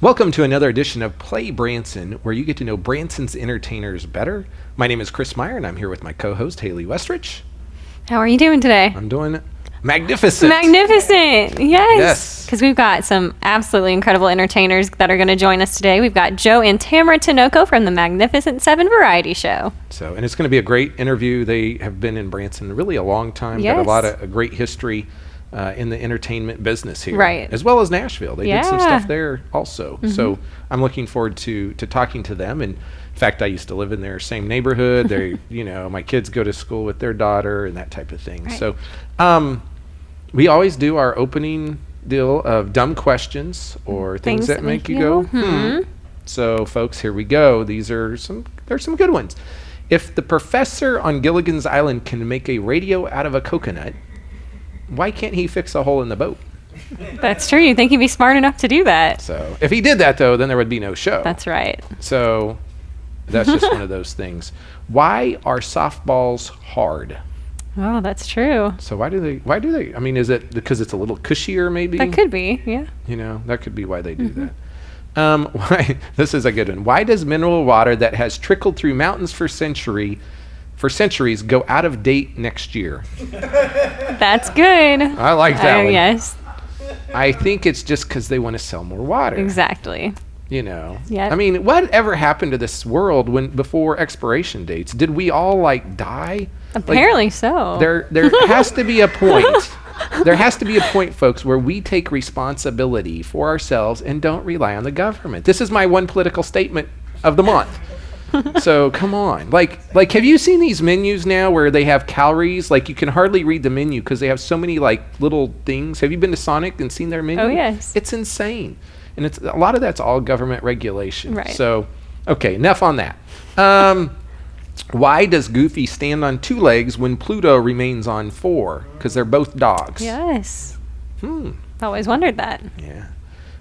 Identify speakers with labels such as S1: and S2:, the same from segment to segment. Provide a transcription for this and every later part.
S1: Welcome to another edition of Play Branson, where you get to know Branson's entertainers better. My name is Chris Meyer, and I'm here with my co-host, Haley Westrich.
S2: How are you doing today?
S1: I'm doing magnificent.
S2: Magnificent,
S1: Yes.
S2: Because we've got some absolutely incredible entertainers that are going to join us today. We've got Joe and Tamra Tinoco from the Magnificent 7 Variety Show.
S1: And it's going to be a great interview. They have been in Branson really a long time, got a lot of a great history in the entertainment business here,
S2: right?
S1: As well as Nashville. They did some stuff there also. Mm-hmm. So I'm looking forward to talking to them. And in fact, I used to live in their same neighborhood. They, my kids go to school with their daughter and that type of thing. Right. So we always do our opening deal of dumb questions or things that make you go, So folks, here we go. There's some good ones. If the professor on Gilligan's Island can make a radio out of a coconut, why can't he fix a hole in the boat?
S2: That's true. You'd think he'd be smart enough to do that.
S1: So if he did that, though, then there would be no show.
S2: That's right.
S1: So that's just one of those things. Why are softballs hard?
S2: Oh, that's true.
S1: So why do they? I mean, is it because it's a little cushier, maybe?
S2: That could be, yeah.
S1: That could be why they do that. Why? This is a good one. Why does mineral water that has trickled through mountains for centuries go out of date next year?
S2: That's good.
S1: I like that one.
S2: Yes.
S1: I think it's just because they want to sell more water.
S2: Exactly.
S1: I mean, whatever happened to this world before expiration dates? Did we all die?
S2: Apparently so.
S1: There has to be a point. There has to be a point, folks, where we take responsibility for ourselves and don't rely on the government. This is my one political statement of the month. So come on, like have you seen these menus now where they have calories? Like you can hardly read the menu because they have so many little things. Have you been to Sonic and seen their menu?
S2: Oh yes,
S1: it's insane, and it's a lot of that's all government regulation.
S2: Right.
S1: So, okay, enough on that. Why does Goofy stand on 2 legs when Pluto remains on 4? Because they're both dogs.
S2: Yes. Always wondered that.
S1: Yeah.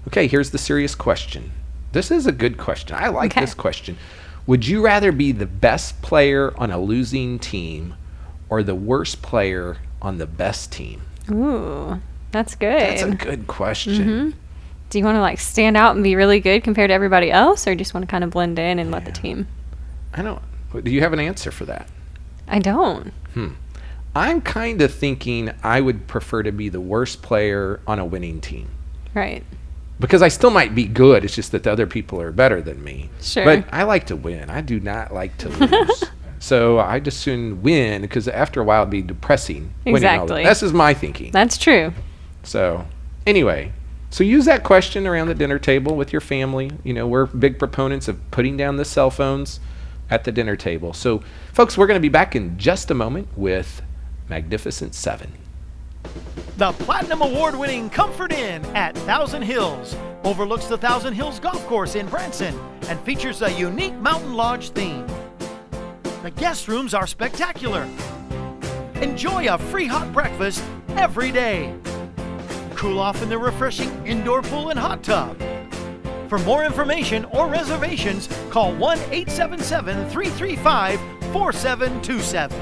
S1: Okay, here's the serious question. This is a good question. I like this question. Would you rather be the best player on a losing team or the worst player on the best team?
S2: Ooh, that's good.
S1: That's a good question.
S2: Mm-hmm. Do you want to stand out and be really good compared to everybody else, or just want to kind of blend in and let the team?
S1: I don't. Do you have an answer for that?
S2: I don't.
S1: I'm kind of thinking I would prefer to be the worst player on a winning team.
S2: Right.
S1: Because I still might be good. It's just that the other people are better than me.
S2: Sure.
S1: But I like to win. I do not like to lose. So I just soon win because after a while it'd be depressing.
S2: Exactly.
S1: This is my thinking.
S2: That's true.
S1: So anyway, so use that question around the dinner table with your family. We're big proponents of putting down the cell phones at the dinner table. So folks, we're going to be back in just a moment with Magnificent 7.
S3: The Platinum Award-winning Comfort Inn at Thousand Hills overlooks the Thousand Hills Golf Course in Branson and features a unique mountain lodge theme. The guest rooms are spectacular. Enjoy a free hot breakfast every day. Cool off in the refreshing indoor pool and hot tub. For more information or reservations, call 1-877-335-4727.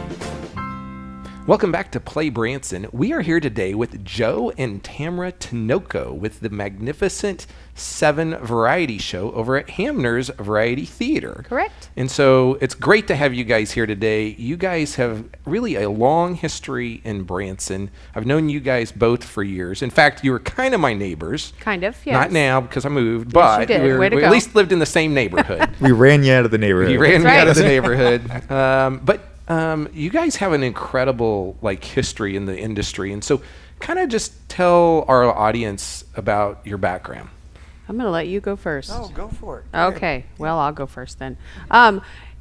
S1: Welcome back to Play Branson. We are here today with Joe and Tamra Tinoco with the Magnificent 7 Variety Show over at Hamner's Variety Theater.
S2: Correct.
S1: And so it's great to have you guys here today. You guys have really a long history in Branson. I've known you guys both for years. In fact, you were kind of my neighbors.
S2: Kind of, yes.
S1: Not now because I moved, but we at least lived in the same neighborhood.
S4: We ran you out of the neighborhood.
S1: You ran me out of the neighborhood. You guys have an incredible history in the industry, and so kind of just tell our audience about your background.
S5: I'm going to let you go first.
S4: Oh, go for it.
S5: Okay. Well, I'll go first then.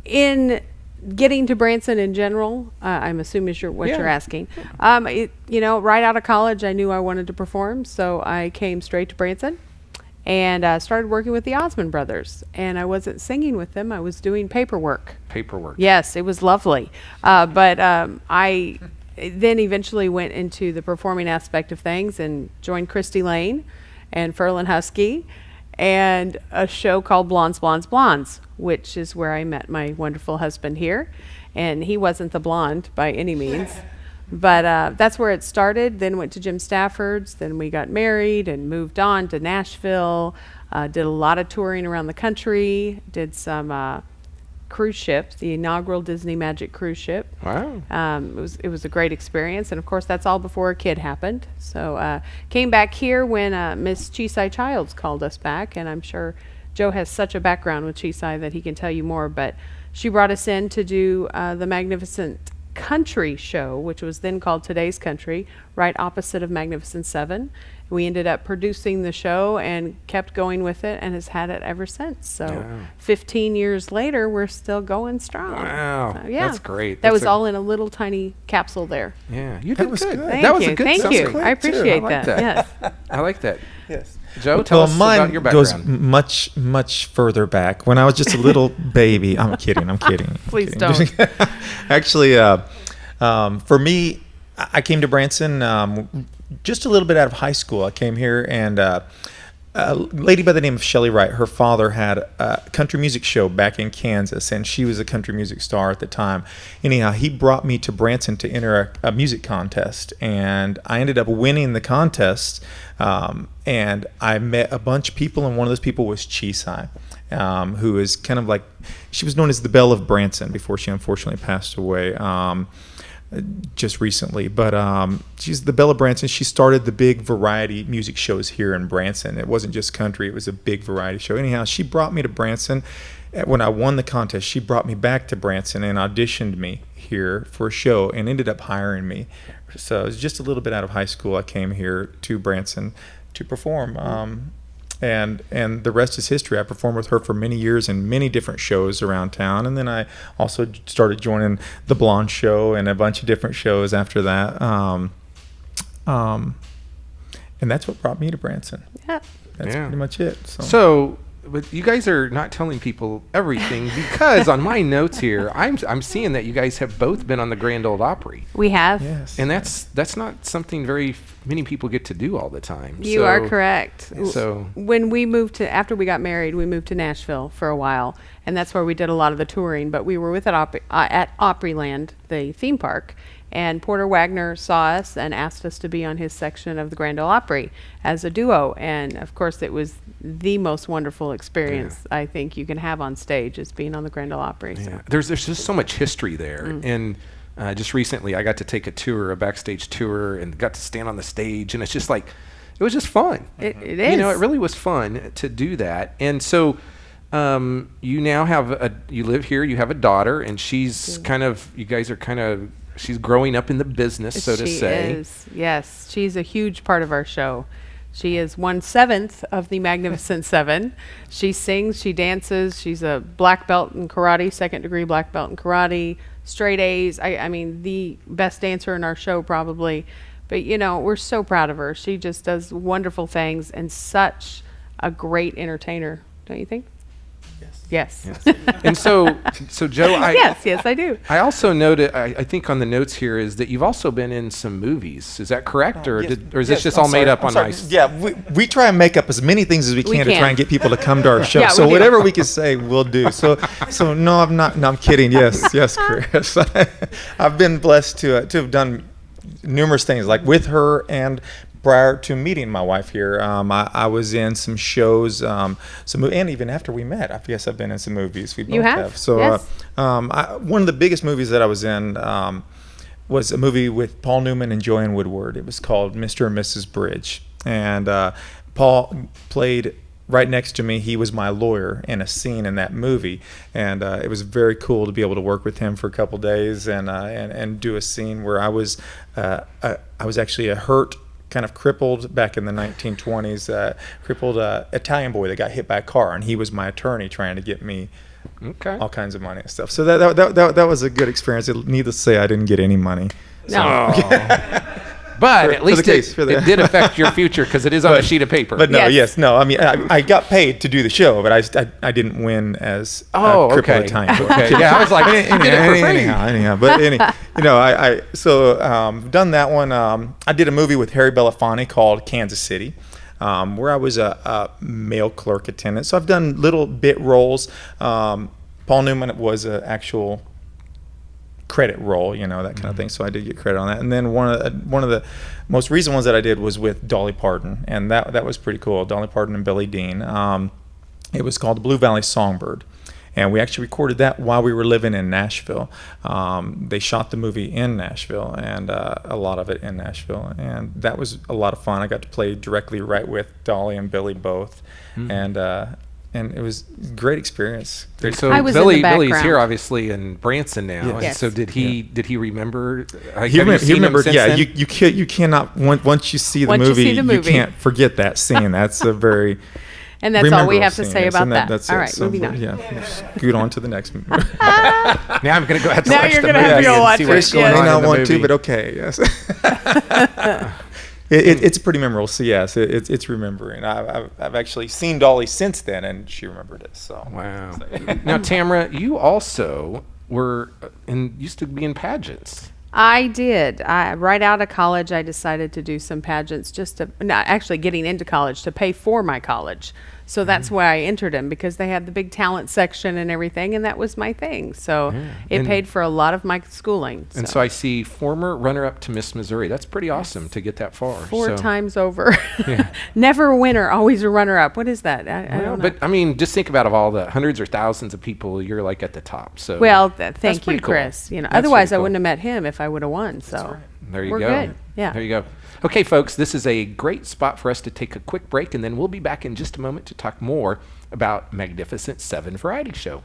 S5: In getting to Branson in general, I'm assuming what you're asking. Right out of college, I knew I wanted to perform, so I came straight to Branson and started working with the Osmond Brothers. And I wasn't singing with them. I was doing paperwork. Yes, it was lovely. But I then eventually went into the performing aspect of things and joined Christy Lane and Ferlin Husky and a show called Blondes, Blondes, Blondes, which is where I met my wonderful husband here. And he wasn't the blonde by any means. But that's where it started. Then went to Jim Stafford's. Then we got married and moved on to Nashville. Did a lot of touring around the country. Did some cruise ship, the inaugural Disney Magic cruise ship.
S1: Wow.
S5: It was a great experience, and of course that's all before a kid happened. So came back here when Miss Chisai Childs called us back, and I'm sure Joe has such a background with Chisai that he can tell you more. But she brought us in to do the Magnificent Country show, which was then called Today's Country, right opposite of Magnificent 7. We ended up producing the show and kept going with it and has had it ever since. So
S1: Wow.
S5: 15 years later, we're still going strong.
S1: Wow.
S5: So, yeah.
S1: That's great.
S5: That
S1: That's
S5: was all in a little tiny capsule there.
S1: Yeah, you
S4: That
S1: did
S4: was
S1: good.
S4: good.
S5: Thank
S1: That was
S5: you.
S1: a good
S5: Thank
S1: summary.
S5: you. I appreciate
S1: I like
S5: that. Yes.
S1: I like that.
S4: Yes.
S1: Joe, tell us about your
S4: goes
S1: background.
S4: much further back. When I was just a little baby. I'm kidding.
S5: Please
S4: Just kidding. Actually, for me, I came to Branson just a little bit out of high school. I came here, and a lady by the name of Shelley Wright, her father had a country music show back in Kansas, and she was a country music star at the time. Anyhow, he brought me to Branson to enter a music contest, and I ended up winning the contest, and I met a bunch of people, and one of those people was Chisai, who is kind of like, she was known as the Belle of Branson before she unfortunately passed away. Just recently, but she's the Belle of Branson. She started the big variety music shows here in Branson. It wasn't just country, it was a big variety show. Anyhow, she brought me to Branson. When I won the contest, she brought me back to Branson and auditioned me here for a show and ended up hiring me. So it was just a little bit out of high school. I came here to Branson to perform. And the rest is history. I performed with her for many years in many different shows around town, and then I also started joining the Blonde Show and a bunch of different shows after that. And that's what brought me to Branson.
S5: Yeah.
S4: That's
S1: Yeah.
S4: pretty much it.
S1: So, but you guys are not telling people everything because on my notes here, I'm seeing that you guys have both been on the Grand Ole Opry,
S5: We have.
S4: Yes.
S1: and that's not something very many people get to do all the time.
S5: You are correct.
S1: So
S5: When we moved to, after we got married, we moved to Nashville for a while, and that's where we did a lot of the touring. But we were with at Opryland, the theme park, and Porter Wagner saw us and asked us to be on his section of the Grand Ole Opry as a duo. And of course, it was the most wonderful experience I think you can have on stage, is being on the Grand Ole Opry.
S1: yeah,
S5: So.
S1: there's just so much history there, and just recently I got to take a backstage tour, and got to stand on the stage, and it's just like, it was just fun.
S5: It is.
S1: You know, it really was fun to do that. And so you now have you live here, you have a daughter, and she's she's growing up in the business, so to say.
S5: She is, yes. She's a huge part of our show. She is 1/7 of the Magnificent 7. She sings, she dances. She's a black belt in karate, 2nd-degree black belt in karate, straight A's. I mean, the best dancer in our show probably. But, you know, we're so proud of her. She just does wonderful things and such a great entertainer, don't you think? Yes.
S1: And so Joe,
S5: Yes, I do.
S1: I also noted, I think on the notes here, is that you've also been in some movies. Is that correct, or is this just all made up on ice?
S4: Yeah, we try and make up as many things as we can to try and get people to come to our show.
S5: Yeah,
S4: So
S5: we do.
S4: whatever we can say, we'll do. So no, I'm not. No, I'm kidding. Yes, Chris. I've been blessed to have done numerous things, like with her, and prior to meeting my wife here, I was in some shows, and even after we met, I guess I've been in some movies. We both
S5: You have?
S4: So
S5: Yes.
S4: one of the biggest movies that I was in was a movie with Paul Newman and Joanne Woodward. It was called Mr. and Mrs. Bridge, and Paul played right next to me. He was my lawyer in a scene in that movie, and it was very cool to be able to work with him for a couple days and do a scene where I was actually a hurt, kind of crippled back in the 1920s, crippled Italian boy that got hit by a car, and he was my attorney trying to get me all kinds of money and stuff. So that was a good experience. Needless to say, I didn't get any money.
S5: No.
S1: But
S4: For
S1: at least
S4: the case, for the-
S1: it did affect your future because it is on a sheet of paper.
S4: But no,
S5: Yes.
S4: I mean, I got paid to do the show, but I didn't win as a crippled
S1: okay.
S4: Italian boy.
S1: Okay, yeah, I was like, you did it for free.
S4: Anyhow, but done that one. I did a movie with Harry Belafonte called Kansas City, where I was a mail clerk attendant. So I've done little bit roles. Paul Newman was an actual credit roll, that kind of thing. So I did get credit on that. And then one of the most recent ones that I did was with Dolly Parton, and that was pretty cool. Dolly Parton and Billie Dean. It was called the Blue Valley Songbird. And we actually recorded that while we were living in Nashville. They shot the movie in Nashville, and a lot of it in Nashville. And that was a lot of fun. I got to play directly right with Dolly and Billy both. And it was a great experience.
S1: So
S5: I was in the
S1: Billy's
S5: background.
S1: here, obviously, in Branson now.
S4: Yes.
S1: And
S5: Yes.
S1: so did he remember?
S4: He remembered. Yeah,
S1: then?
S4: you cannot once you see the
S5: Once you
S4: movie,
S5: see the movie.
S4: you can't forget that scene. That's a very
S5: And that's all we
S4: rememberable
S5: have to
S4: scene.
S5: say
S4: Yes,
S5: about
S4: and
S5: that.
S4: That's
S5: All
S4: it.
S5: right,
S4: So,
S5: moving on.
S4: Yeah, scoot on to the next movie.
S1: Now I'm going to go have to
S5: Now
S1: watch
S5: you're
S1: the
S5: gonna
S1: movie
S5: have to go
S1: and
S5: watch
S1: see
S5: it,
S1: what's
S5: yes.
S1: going
S4: I
S1: on
S4: may
S1: in
S4: not
S1: the
S4: want to,
S1: movie.
S4: but okay. Yes. It's pretty memorable. So yes, it's remembering. I've actually seen Dolly since then, and she remembered it. So
S1: Wow. Now, Tamra, you also were used to be in pageants.
S5: I did. Right out of college, I decided to do some pageants not actually getting into college, to pay for my college. So that's why I entered them, because they had the big talent section and everything, and that was my thing. So it
S1: And-
S5: paid for a lot of my schooling.
S1: And so I see former runner-up to Miss Missouri. That's pretty awesome to get that far.
S5: Four
S1: So-
S5: times over.
S1: Yeah.
S5: Never a winner, always a runner-up. What is that? I
S1: Well,
S5: don't know.
S1: but I mean, just think about of all the hundreds or thousands of people, you're like at the top. So
S5: Well,
S1: that's
S5: thank you,
S1: pretty cool.
S5: Chris.
S1: That's
S5: Otherwise
S1: pretty
S5: I
S1: cool.
S5: wouldn't have met him if I would have won. So
S1: There you
S5: we're
S1: go.
S5: good. Yeah.
S1: There you go. Okay, folks, this is a great spot for us to take a quick break, and then we'll be back in just a moment to talk more about Magnificent 7 Variety Show.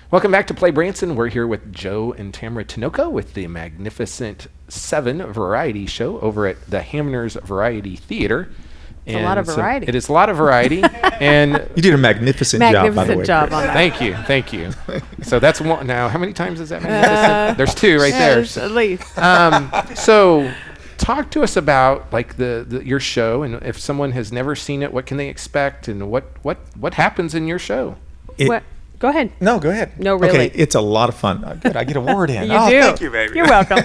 S1: Welcome back to Play Branson. We're here with Joe and Tamra Tinoco with the Magnificent 7 Variety Show over at the Hamner's Variety Theater.
S5: It's a lot of variety.
S1: It is a lot of variety. And
S4: you did a magnificent job, by the way.
S5: Magnificent job on that.
S1: thank you. So that's one. Now, how many times is that magnificent? There's two right there.
S5: Yes, at least.
S1: So talk to us about like your show, and if someone has never seen it, what can they expect, and what happens in your show?
S5: What? Go ahead.
S4: No, go ahead.
S5: No, really.
S4: Okay, it's a lot of fun. Good, I get a word in.
S5: You
S4: Oh,
S5: do.
S4: Thank you, baby.
S5: You're welcome.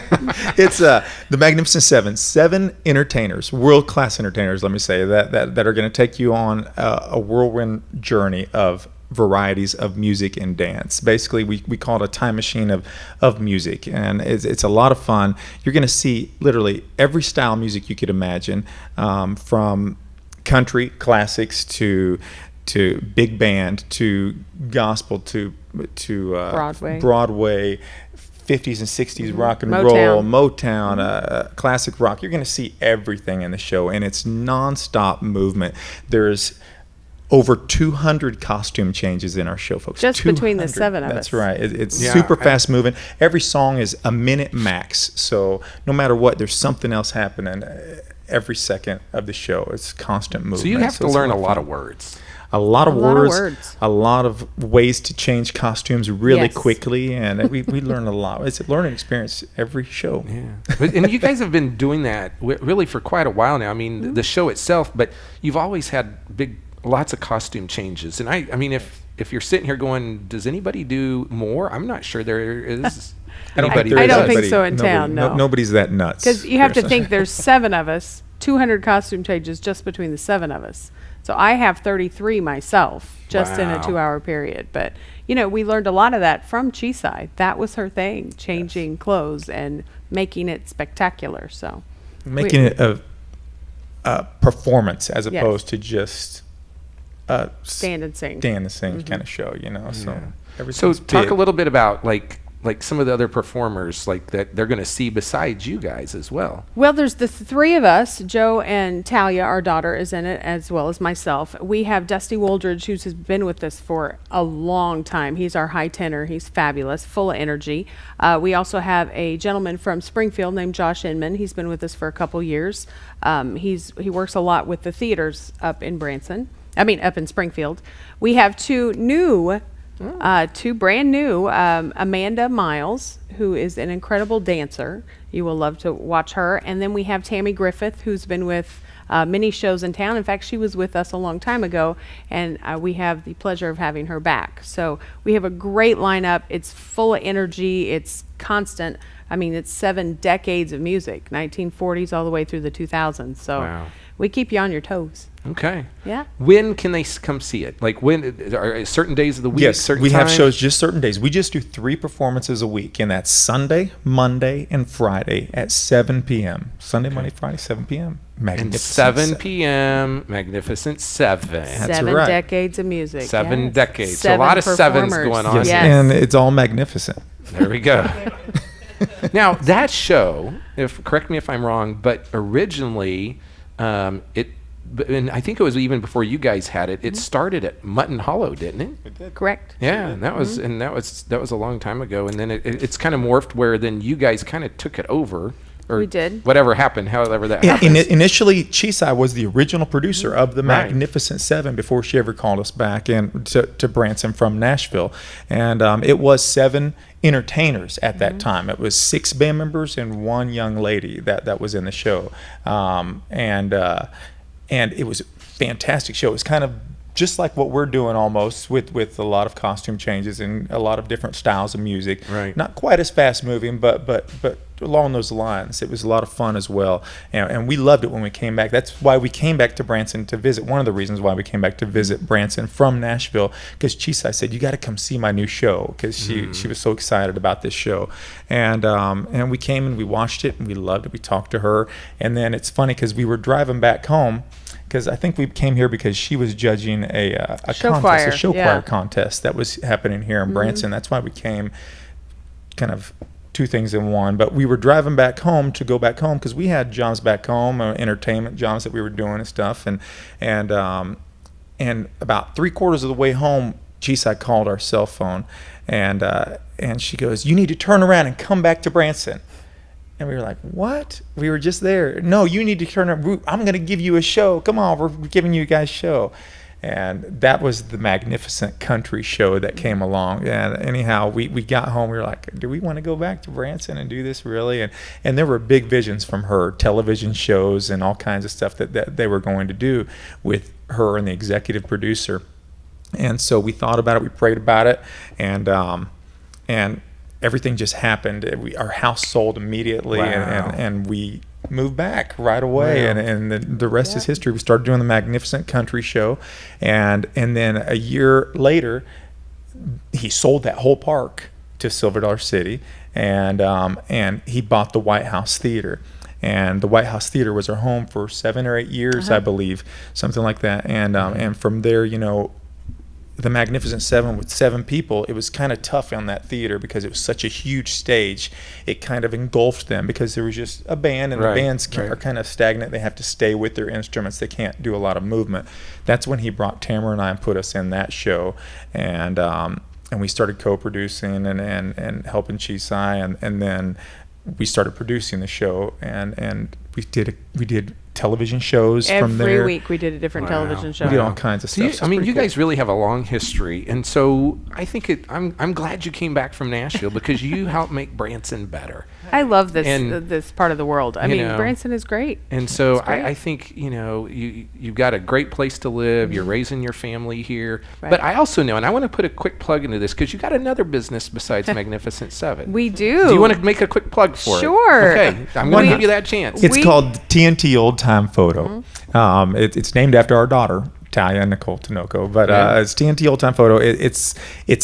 S4: It's the Magnificent 7. 7 entertainers, world-class entertainers, let me say, that are going to take you on a whirlwind journey of varieties of music and dance. Basically, we call it a time machine of music, and it's a lot of fun. You're going to see literally every style of music you could imagine, from country classics to big band, to gospel, to Broadway, 50s and 60s rock and roll, Motown, classic rock. You're going to see everything in the show, and it's nonstop movement. There's over 200 costume changes in our show, folks.
S5: Just between the
S4: 200.
S5: seven of us.
S4: That's right. It's super fast moving. Every song is a minute max, so no matter what, there's something else happening every second of the show. It's constant movement.
S1: So you have to
S4: it's
S1: learn a
S4: lot
S1: lot
S4: fun.
S1: of words.
S4: A lot of
S5: lot of
S4: words,
S5: words.
S4: a lot of ways to change costumes really
S5: Yes.
S4: quickly, and we learn a lot. It's a learning experience every show.
S1: Yeah, and you guys have been doing that really for quite a while now. I mean, the show itself, but you've always had lots of costume changes. And I mean, if you're sitting here going, does anybody do more? I'm not sure there is.
S4: I don't
S1: anybody
S4: think,
S5: I
S1: that
S5: don't
S1: does.
S5: think so in town, no.
S4: Nobody's that nuts.
S5: Because you have to
S4: Chris.
S5: think there's 7 of us, 200 costume changes just between the 7 of us. So I have 33 myself, just in a
S1: Wow.
S5: 2-hour period. But we learned a lot of that from Chisai. That was her thing, changing clothes and making it spectacular. So
S4: making it a performance as opposed to just
S5: stand and sing
S4: kind of show, So
S1: So
S4: everything's
S1: talk
S4: big.
S1: a little bit about like some of the other performers like that they're going to see besides you guys as well.
S5: Well, there's the three of us. Joe and Talia, our daughter, is in it, as well as myself. We have Dusty Woldridge, who's been with us for a long time. He's our high tenor. He's fabulous, full of energy. We also have a gentleman from Springfield named Josh Inman. He's been with us for a couple years. He works a lot with the theaters up in Springfield. We have two brand new, Amanda Miles, who is an incredible dancer. You will love to watch her. And then we have Tammy Griffith, who's been with many shows in town. In fact, she was with us a long time ago, and we have the pleasure of having her back. So we have a great lineup. It's full of energy. It's constant. It's 7 decades of music, 1940s all the way through the 2000s. So
S1: Wow.
S5: we keep you on your toes.
S1: Okay.
S5: Yeah.
S1: When can they come see it? Like when are certain days of the week?
S4: Yes,
S1: certain
S4: we have
S1: times?
S4: shows just certain days. We just do 3 performances a week, and that's Sunday, Monday, and Friday at 7 p.m. Sunday, Monday, Friday, 7 p.m.
S1: And
S4: Magnificent
S1: 7 p.m. Magnificent 7.
S4: That's
S5: 7
S4: right.
S5: decades of music.
S1: 7
S5: yes.
S1: decades. So a lot of sevens
S5: performers.
S1: going on.
S4: Yes,
S5: Yes.
S4: and it's all magnificent.
S1: There we go. Now that show, correct me if I'm wrong, but originally and I think it was even before you guys had it. It started at Mutton Hollow, didn't it?
S5: Correct.
S1: Yeah, and that was a long time ago. And then it's kind of morphed where then you guys kind of took it over. Or
S5: We did.
S1: whatever happened, however that
S4: Yeah,
S1: happened.
S4: initially, Chisai was the original producer of the
S1: Right.
S4: Magnificent Seven before she ever called us back to Branson from Nashville. And it was 7 entertainers at that time. It was 6 band members and 1 young lady that was in the show. And it was a fantastic show. It was kind of just like what we're doing almost with a lot of costume changes and a lot of different styles of music.
S1: Right.
S4: Not quite as fast moving, but along those lines. It was a lot of fun as well. And we loved it when we came back. That's why we came back to Branson to visit. One of the reasons why we came back to visit Branson from Nashville, because Chisai said, you got to come see my new show, because she was so excited about this show. And we came and we watched it and we loved it. We talked to her. And then it's funny because we were driving back home, because I think we came here because she was judging a
S5: Show
S4: contest,
S5: choir,
S4: a show
S5: yeah.
S4: choir contest that was happening here in Branson. That's why we came, kind of 2 things in one. But we were driving back home to go back home because we had jobs back home, entertainment jobs that we were doing and stuff. And about 3/4 of the way home, Chisai called our cell phone, and she goes, "You need to turn around and come back to Branson." And we were like, "What? We were just there." "No, you need to turn around. I'm going to give you a show. Come on, we're giving you guys a show." And that was the Magnificent Country show that came along. And anyhow, we got home. We were like, do we want to go back to Branson and do this really? And there were big visions from her, television shows and all kinds of stuff that they were going to do with her and the executive producer. And so we thought about it. We prayed about it. And everything just happened. Our house sold immediately.
S1: Wow.
S4: And we moved back right away.
S1: Wow.
S4: And the rest is history. We started doing the Magnificent Country show, and then a year later he sold that whole park to Silver Dollar City, and he bought the White House Theater. And the White House Theater was our home for 7 or 8 years, I believe, something like that. And from there, the Magnificent Seven with 7 people, it was kind of tough on that theater because it was such a huge stage. It kind of engulfed them because there was just a band, and
S1: Right,
S4: the bands
S1: right.
S4: are kind of stagnant. They have to stay with their instruments. They can't do a lot of movement. That's when he brought Tamara and I and put us in that show, and we started co-producing and helping Chisai, and then we started producing the show, and we did television shows from there.
S5: Every week we did a different
S1: Wow.
S5: television show.
S4: We did all kinds of
S1: So
S4: stuff.
S1: you,
S4: So
S1: I
S4: it's
S1: mean,
S4: pretty
S1: you
S4: cool.
S1: guys really have a long history, and so I think I'm glad you came back from Nashville because you helped make Branson better.
S5: I love this
S1: And,
S5: this part of the world. I
S1: you
S5: mean,
S1: know,
S5: Branson is great.
S1: And so
S5: It's great.
S1: I think you've got a great place to live. You're raising your family here,
S5: Right.
S1: but I also know, and I want to put a quick plug into this because you got another business besides Magnificent Seven.
S5: We do.
S1: Do you want to make a quick plug for it?
S5: Sure.
S1: Okay, I'm going to give you that chance.
S4: It's
S5: We-
S4: called TNT Old Time Photo. It's named after our daughter, Talia and Nicole Tinoco, but
S1: Yeah.
S4: it's TNT Old Time Photo. It's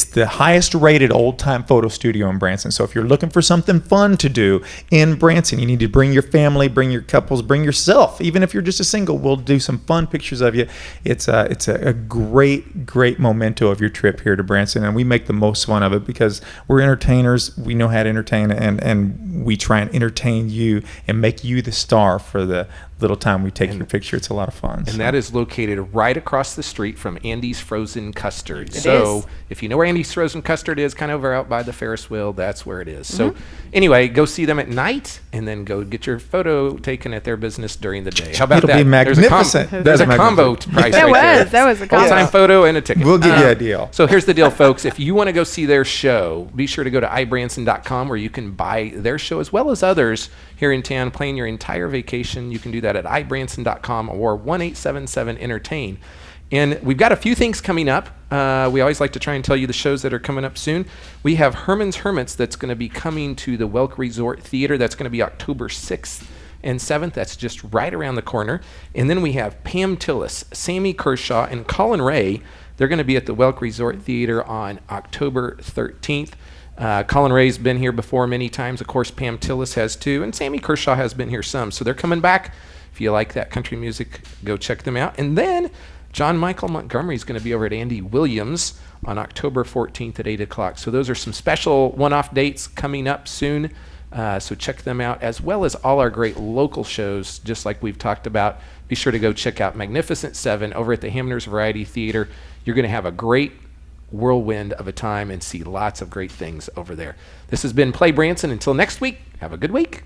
S4: the highest rated old time photo studio in Branson. So if you're looking for something fun to do in Branson, you need to bring your family, bring your couples, bring yourself. Even if you're just a single, we'll do some fun pictures of you. It's a great memento of your trip here to Branson, and we make the most fun of it because we're entertainers. We know how to entertain, and we try and entertain you and make you the star for the little time we take your picture. It's a lot of fun.
S1: And that is located right across the street from Andy's Frozen Custard.
S2: It
S1: So
S2: is.
S1: if you know where Andy's Frozen Custard is, kind of over out by the Ferris wheel, that's where it is. So anyway, go see them at night and then go get your photo taken at their business during the day. How about
S4: It'll
S1: that?
S4: be magnificent.
S1: There's a
S4: That's
S1: combo
S4: magnificent.
S1: price
S5: That
S1: right there.
S5: was. That was a combo.
S1: All-time photo and a ticket.
S4: We'll give you a deal.
S1: So here's the deal, folks. If you want to go see their show, be sure to go to ibranson.com where you can buy their show as well as others here in town, plan your entire vacation. You can do that at ibranson.com or 1-877-ENTERTAIN. And we've got a few things coming up. We always like to try and tell you the shows that are coming up soon. We have Herman's Hermits that's going to be coming to the Welk Resort Theater. That's going to be October 6th and 7th. That's just right around the corner. And then we have Pam Tillis, Sammy Kershaw, and Colin Ray. They're going to be at the Welk Resort Theater on October 13th. Colin Ray's been here before many times. Of course, Pam Tillis has too. And Sammy Kershaw has been here some. So they're coming back. If you like that country music, go check them out. And then John Michael Montgomery is going to be over at Andy Williams on October 14th at 8 o'clock. So those are some special one-off dates coming up soon. So check them out, as well as all our great local shows, just like we've talked about. Be sure to go check out Magnificent 7 over at the Hamner's Variety Theater. You're going to have a great whirlwind of a time and see lots of great things over there. This has been Play Branson. Until next week, have a good week.